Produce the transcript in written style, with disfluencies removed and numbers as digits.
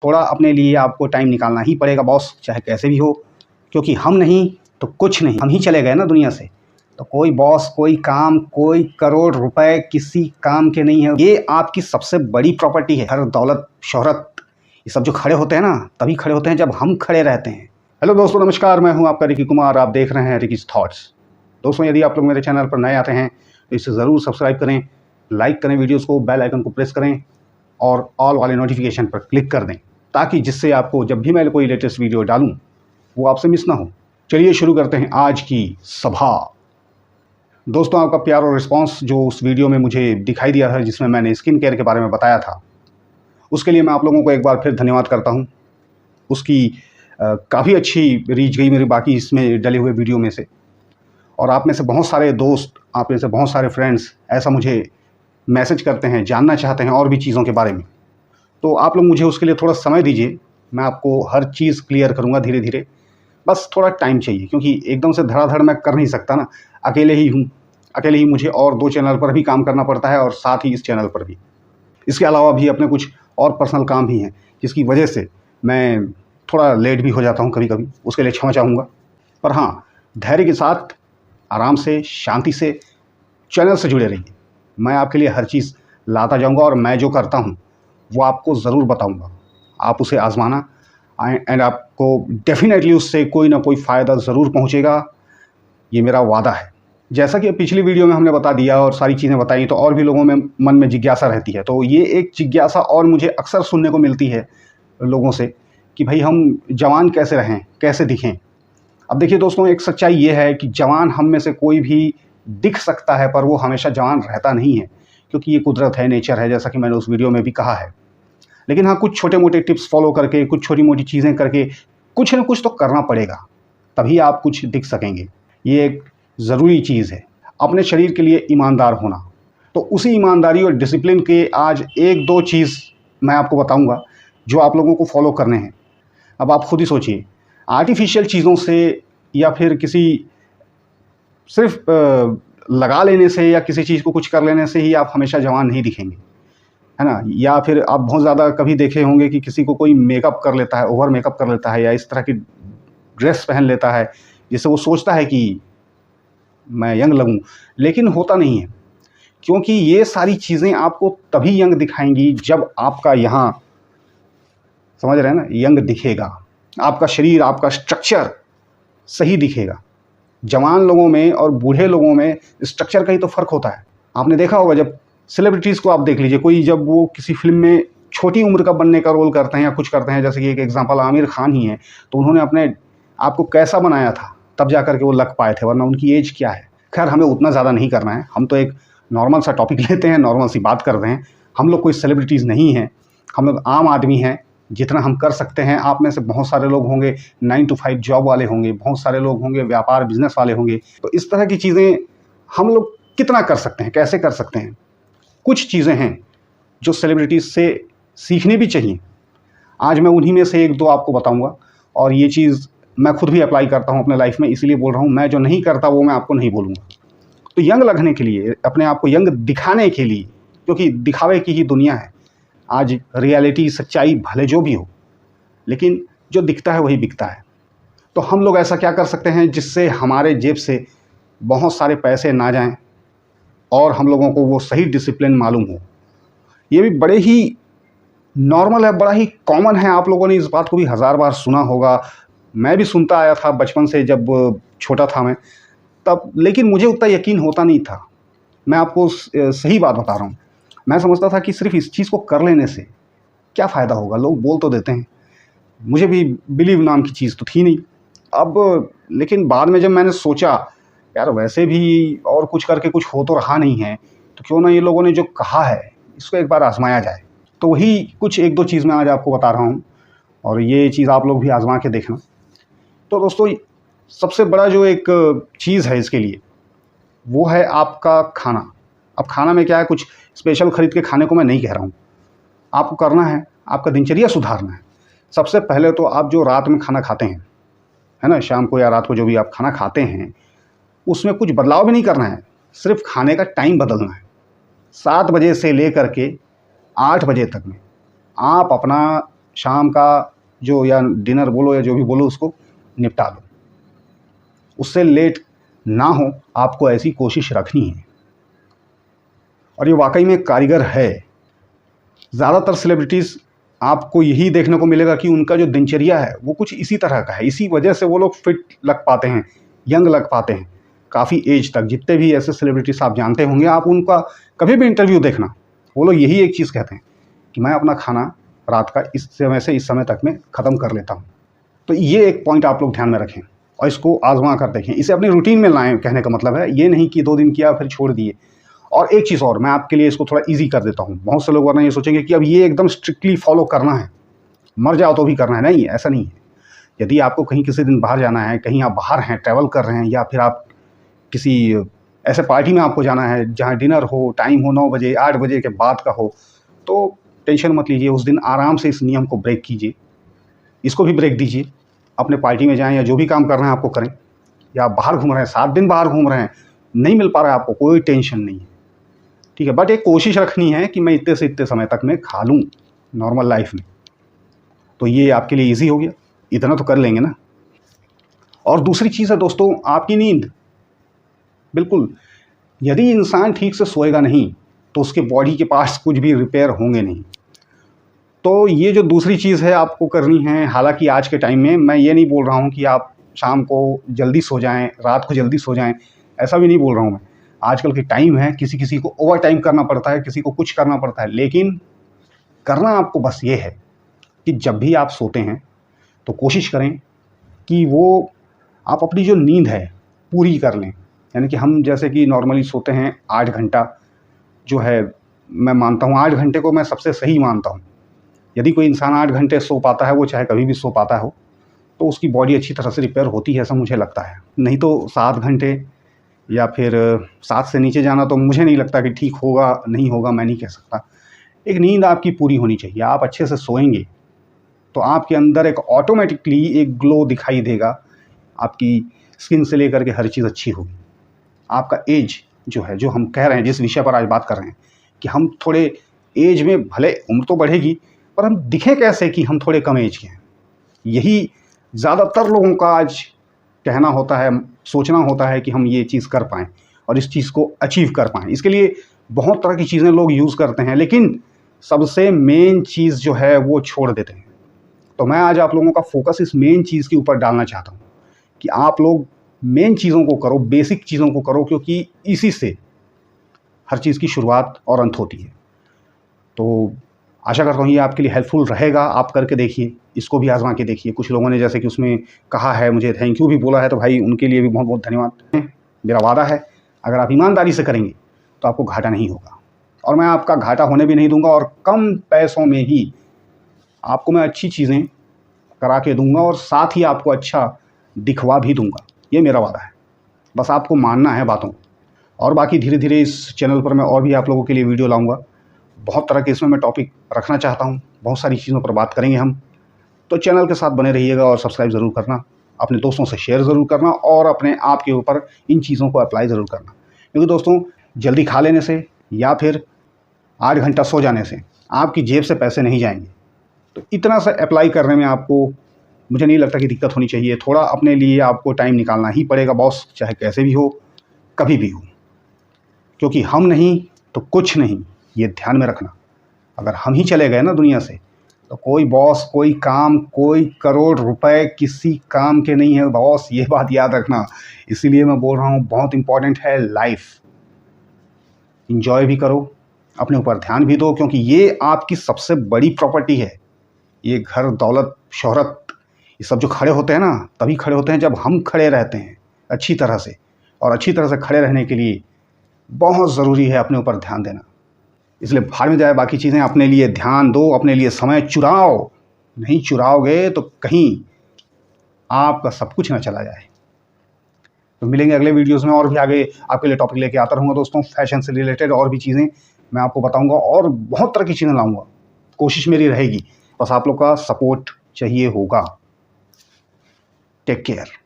थोड़ा अपने लिए आपको टाइम निकालना ही पड़ेगा बॉस, चाहे कैसे भी हो, क्योंकि हम नहीं तो कुछ नहीं, हम ही चले गए ना दुनिया से। तो कोई बॉस, कोई काम, कोई करोड़ रुपए किसी काम के नहीं है। ये आपकी सबसे बड़ी प्रॉपर्टी है। हर दौलत, शोहरत, ये सब जो खड़े होते हैं ना, तभी खड़े होते हैं जब हम खड़े रहते हैं। हेलो दोस्तों, नमस्कार, मैं हूं आपका रिकी कुमार। आप देख रहे हैं रिकीज थॉट्स। दोस्तों, यदि आप लोग मेरे चैनल पर नए आते हैं तो इसे ज़रूर सब्सक्राइब करें, लाइक करें वीडियोज़ को, बेल आइकन को प्रेस करें और ऑल वाले नोटिफिकेशन पर क्लिक कर दें, ताकि जिससे आपको जब भी मैं कोई लेटेस्ट वीडियो डालूं वो आपसे मिस ना हो। चलिए शुरू करते हैं आज की सभा। दोस्तों, आपका प्यार और रिस्पांस जो उस वीडियो में मुझे दिखाई दिया था जिसमें मैंने स्किन केयर के बारे में बताया था, उसके लिए मैं आप लोगों को एक बार फिर धन्यवाद करता हूं। उसकी काफ़ी अच्छी रीच गई मेरी बाकी इसमें डले हुए वीडियो में से। और आप में से बहुत सारे दोस्त, आप में से बहुत सारे फ्रेंड्स ऐसा मुझे मैसेज करते हैं, जानना चाहते हैं और भी चीज़ों के बारे में। तो आप लोग मुझे उसके लिए थोड़ा समय दीजिए, मैं आपको हर चीज़ क्लियर करूँगा धीरे धीरे। बस थोड़ा टाइम चाहिए, क्योंकि एकदम से धड़ाधड़ मैं कर नहीं सकता ना, अकेले ही हूँ। अकेले ही मुझे और 2 चैनल पर भी काम करना पड़ता है और साथ ही इस चैनल पर भी। इसके अलावा भी अपने कुछ और पर्सनल काम भी हैं, जिसकी वजह से मैं थोड़ा लेट भी हो जाता हूँ कभी-कभी। उसके लिए क्षमा चाहूँगा। पर हाँ, धैर्य के साथ, आराम से, शांति से चैनल से जुड़े रहिए। मैं आपके लिए हर चीज़ लाता जाऊँगा और मैं जो करता हूँ वो आपको ज़रूर बताऊँगा। आप उसे आज़माना एंड आपको डेफ़िनेटली उससे कोई ना कोई फ़ायदा ज़रूर पहुँचेगा, ये मेरा वादा है। जैसा कि पिछली वीडियो में हमने बता दिया और सारी चीज़ें बताई, तो और भी लोगों में मन में जिज्ञासा रहती है। तो ये एक जिज्ञासा और मुझे अक्सर सुनने को मिलती है लोगों से कि भाई हम जवान कैसे रहें, कैसे दिखें। अब देखिए दोस्तों, एक सच्चाई ये है कि जवान हम में से कोई भी दिख सकता है, पर वो हमेशा जवान रहता नहीं है, क्योंकि ये कुदरत है, नेचर है, जैसा कि मैंने उस वीडियो में भी कहा है। लेकिन हाँ, कुछ छोटे-मोटे टिप्स फ़ॉलो करके, कुछ छोटी-मोटी चीज़ें करके, कुछ न कुछ तो करना पड़ेगा, तभी आप कुछ दिख सकेंगे। ये एक ज़रूरी चीज़ है, अपने शरीर के लिए ईमानदार होना। तो उसी ईमानदारी और डिसिप्लिन के आज 1-2 चीज़ मैं आपको बताऊँगा, जो आप लोगों को फ़ॉलो करने हैं। अब आप खुद ही सोचिए, आर्टिफ़िशियल चीज़ों से या फिर किसी सिर्फ़ लगा लेने से या किसी चीज़ को कुछ कर लेने से ही आप हमेशा जवान नहीं दिखेंगे, है ना? या फिर आप बहुत ज़्यादा कभी देखे होंगे कि किसी को कोई मेकअप कर लेता है, ओवर मेकअप कर लेता है या इस तरह की ड्रेस पहन लेता है, जिससे वो सोचता है कि मैं यंग लगूँ, लेकिन होता नहीं है। क्योंकि ये सारी चीज़ें आपको तभी यंग दिखाएँगी जब आपका यहाँ, समझ रहे हैं ना, यंग दिखेगा। आपका शरीर, आपका स्ट्रक्चर सही दिखेगा। जवान लोगों में और बूढ़े लोगों में स्ट्रक्चर का ही तो फ़र्क होता है। आपने देखा होगा, जब सेलिब्रिटीज़ को आप देख लीजिए, कोई जब वो किसी फ़िल्म में छोटी उम्र का बनने का रोल करते हैं या कुछ करते हैं, जैसे कि एक एग्ज़ाम्पल आमिर खान ही है, तो उन्होंने अपने आप को कैसा बनाया था, तब जा कर के वो लग पाए थे, वरना उनकी एज क्या है। खैर, हमें उतना ज़्यादा नहीं करना है, हम तो एक नॉर्मल सा टॉपिक लेते हैं, नॉर्मल सी बात करते हैं। हम लोग कोई सेलिब्रिटीज़ नहीं हैं, हम लोग आम आदमी हैं। जितना हम कर सकते हैं, आप में से बहुत सारे लोग होंगे 9 to 5 जॉब वाले होंगे, बहुत सारे लोग होंगे व्यापार बिजनेस वाले होंगे। तो इस तरह की चीज़ें हम लोग कितना कर सकते हैं, कैसे कर सकते हैं? कुछ चीज़ें हैं जो सेलिब्रिटीज़ से सीखनी भी चाहिए। आज मैं उन्हीं में से 1-2 आपको बताऊंगा, और ये चीज़ मैं खुद भी अप्लाई करता हूँ अपने लाइफ में, इसीलिए बोल रहा हूँ। मैं जो नहीं करता वो मैं आपको नहीं बोलूँगा। तो यंग लगने के लिए, अपने आप को यंग दिखाने के लिए, क्योंकि दिखावे की ही दुनिया है आज, रियलिटी, सच्चाई भले जो भी हो, लेकिन जो दिखता है वही बिकता है। तो हम लोग ऐसा क्या कर सकते हैं जिससे हमारे जेब से बहुत सारे पैसे ना जाएं और हम लोगों को वो सही डिसिप्लिन मालूम हो। ये भी बड़े ही नॉर्मल है, बड़ा ही कॉमन है। आप लोगों ने इस बात को भी हज़ार बार सुना होगा, मैं भी सुनता आया था बचपन से, जब छोटा था मैं तब, लेकिन मुझे उतना यकीन होता नहीं था। मैं आपको सही बात बता रहा हूँ। मैं समझता था कि सिर्फ इस चीज़ को कर लेने से क्या फ़ायदा होगा, लोग बोल तो देते हैं। मुझे भी बिलीव नाम की चीज़ तो थी नहीं। अब लेकिन बाद में जब मैंने सोचा, यार वैसे भी और कुछ करके कुछ हो तो रहा नहीं है, तो क्यों ना ये लोगों ने जो कहा है इसको एक बार आज़माया जाए। तो वही कुछ 1-2 चीज़ मैं आज आपको बता रहा हूँ, और ये चीज़ आप लोग भी आज़मा के देखना। तो दोस्तों, सबसे बड़ा जो एक चीज़ है इसके लिए, वो है आपका खाना। अब खाना में क्या है, कुछ स्पेशल खरीद के खाने को मैं नहीं कह रहा हूँ। आपको करना है, आपका दिनचर्या सुधारना है। सबसे पहले तो आप जो रात में खाना खाते हैं, है ना, शाम को या रात को जो भी आप खाना खाते हैं, उसमें कुछ बदलाव भी नहीं करना है, सिर्फ खाने का टाइम बदलना है। 7 बजे से लेकर के 8 बजे तक में आप अपना शाम का जो या डिनर बोलो या जो भी बोलो उसको निपटा लो। उससे लेट ना हो, आपको ऐसी कोशिश रखनी है। और ये वाकई में कारीगर है। ज़्यादातर सेलिब्रिटीज़ आपको यही देखने को मिलेगा कि उनका जो दिनचर्या है वो कुछ इसी तरह का है। इसी वजह से वो लोग फिट लग पाते हैं, यंग लग पाते हैं काफ़ी एज तक। जितने भी ऐसे सेलिब्रिटीज़ आप जानते होंगे, आप उनका कभी भी इंटरव्यू देखना, वो लोग यही एक चीज़ कहते हैं कि मैं अपना खाना रात का इस समय से इस समय तक में ख़त्म कर लेता हूँ। तो ये एक पॉइंट आप लोग ध्यान में रखें और इसको आजमा कर देखें, इसे अपनी रूटीन में लाएं। कहने का मतलब है ये नहीं कि 2 दिन किया फिर छोड़ दिए। और एक चीज़ और, मैं आपके लिए इसको थोड़ा ईजी कर देता हूँ। बहुत से लोग वरना ये सोचेंगे कि अब ये एकदम स्ट्रिक्टली फॉलो करना है, मर जाओ तो भी करना है। नहीं, ऐसा नहीं है। यदि आपको कहीं किसी दिन बाहर जाना है, कहीं आप बाहर हैं, ट्रैवल कर रहे हैं, या फिर आप किसी ऐसे पार्टी में आपको जाना है जहाँ डिनर हो, टाइम हो 9 बजे 8 बजे के बाद का हो, तो टेंशन मत लीजिए। उस दिन आराम से इस नियम को ब्रेक कीजिए, इसको भी ब्रेक दीजिए। अपने पार्टी में जाएँ या जो भी काम कर रहे हैं आपको करें, या आप बाहर घूम रहे हैं, 7 दिन बाहर घूम रहे हैं, नहीं मिल पा रहा है आपको, कोई टेंशन नहीं है, ठीक है। बट एक कोशिश रखनी है कि मैं इतने से इतने समय तक मैं खा लूँ नॉर्मल लाइफ में। तो ये आपके लिए ईजी हो गया, इतना तो कर लेंगे ना। और दूसरी चीज़ है दोस्तों, आपकी नींद। बिल्कुल, यदि इंसान ठीक से सोएगा नहीं तो उसके बॉडी के पार्ट्स कुछ भी रिपेयर होंगे नहीं। तो ये जो दूसरी चीज़ है आपको करनी है। हालांकि आज के टाइम में मैं ये नहीं बोल रहा हूँ कि आप शाम को जल्दी सो जाएं, रात को जल्दी सो जाएं, ऐसा भी नहीं बोल रहा हूँ मैं। आजकल की टाइम है, किसी किसी को ओवर टाइम करना पड़ता है, किसी को कुछ करना पड़ता है, लेकिन करना आपको बस ये है कि जब भी आप सोते हैं तो कोशिश करें कि वो आप अपनी जो नींद है पूरी कर लें। यानी कि हम जैसे कि नॉर्मली सोते हैं 8 घंटा, जो है मैं मानता हूँ 8 घंटे को मैं सबसे सही मानता हूँ। यदि कोई इंसान 8 घंटे सो पाता है, वो चाहे कभी भी सो पाता हो, तो उसकी बॉडी अच्छी तरह से रिपेयर होती है, ऐसा मुझे लगता है। नहीं तो 7 घंटे या फिर 7 से नीचे जाना तो मुझे नहीं लगता कि ठीक होगा, नहीं होगा मैं नहीं कह सकता। एक नींद आपकी पूरी होनी चाहिए। आप अच्छे से सोएंगे तो आपके अंदर एक ऑटोमेटिकली एक ग्लो दिखाई देगा, आपकी स्किन से लेकर के हर चीज़ अच्छी होगी। आपका एज जो है, जो हम कह रहे हैं, जिस विषय पर आज बात कर रहे हैं कि हम थोड़े एज में, भले उम्र तो बढ़ेगी पर हम दिखें कैसे कि हम थोड़े कम एज के हैं, यही ज़्यादातर लोगों का आज कहना होता है, सोचना होता है कि हम ये चीज़ कर पाएँ और इस चीज़ को अचीव कर पाएँ। इसके लिए बहुत तरह की चीज़ें लोग यूज़ करते हैं, लेकिन सबसे मेन चीज़ जो है वो छोड़ देते हैं। तो मैं आज आप लोगों का फोकस इस मेन चीज़ के ऊपर डालना चाहता हूँ कि आप लोग मेन चीज़ों को करो, बेसिक चीज़ों को करो, क्योंकि इसी से हर चीज़ की शुरुआत और अंत होती है। तो आशा करता हूँ ये आपके लिए हेल्पफुल रहेगा। आप करके देखिए, इसको भी आजमा के देखिए। कुछ लोगों ने जैसे कि उसमें कहा है, मुझे थैंक यू भी बोला है, तो भाई उनके लिए भी बहुत बहुत धन्यवाद। मेरा वादा है, अगर आप ईमानदारी से करेंगे तो आपको घाटा नहीं होगा, और मैं आपका घाटा होने भी नहीं दूंगा, और कम पैसों में ही आपको मैं अच्छी चीज़ें करा के दूंगा और साथ ही आपको अच्छा दिखवा भी दूंगा। ये मेरा वादा है, बस आपको मानना है बातों को। और बाकी धीरे धीरे इस चैनल पर मैं और भी आप लोगों के लिए वीडियो लाऊंगा। बहुत तरह के इसमें मैं टॉपिक रखना चाहता हूँ, बहुत सारी चीज़ों पर बात करेंगे हम। तो चैनल के साथ बने रहिएगा और सब्सक्राइब ज़रूर करना, अपने दोस्तों से शेयर ज़रूर करना, और अपने आप के ऊपर इन चीज़ों को अप्लाई ज़रूर करना। क्योंकि दोस्तों, जल्दी खा लेने से या फिर 8 घंटा सो जाने से आपकी जेब से पैसे नहीं जाएंगे। तो इतना सा अप्लाई करने में आपको, मुझे नहीं लगता कि दिक्कत होनी चाहिए। थोड़ा अपने लिए आपको टाइम निकालना ही पड़ेगा बॉस, चाहे कैसे भी हो, कभी भी हो, क्योंकि हम नहीं तो कुछ नहीं, ये ध्यान में रखना। अगर हम ही चले गए ना दुनिया से, तो कोई बॉस, कोई काम, कोई करोड़ रुपए किसी काम के नहीं है बॉस, ये बात याद रखना। इसीलिए मैं बोल रहा हूँ, बहुत इंपॉर्टेंट है लाइफ। इंजॉय भी करो, अपने ऊपर ध्यान भी दो, क्योंकि ये आपकी सबसे बड़ी प्रॉपर्टी है। ये घर, दौलत, शोहरत, ये सब जो खड़े होते हैं ना, तभी खड़े होते हैं जब हम खड़े रहते हैं अच्छी तरह से। और अच्छी तरह से खड़े रहने के लिए बहुत ज़रूरी है अपने ऊपर ध्यान देना। इसलिए भाड़ में जाए बाकी चीज़ें, अपने लिए ध्यान दो, अपने लिए समय चुराओ। नहीं चुराओगे तो कहीं आपका सब कुछ ना चला जाए। तो मिलेंगे अगले वीडियोस में, और भी आगे आपके लिए टॉपिक लेके आता रहूँगा दोस्तों। फैशन से रिलेटेड और भी चीज़ें मैं आपको बताऊँगा, और बहुत तरह की चीज़ें लाऊँगा। कोशिश मेरी रहेगी, बस आप लोग का सपोर्ट चाहिए होगा। Take care.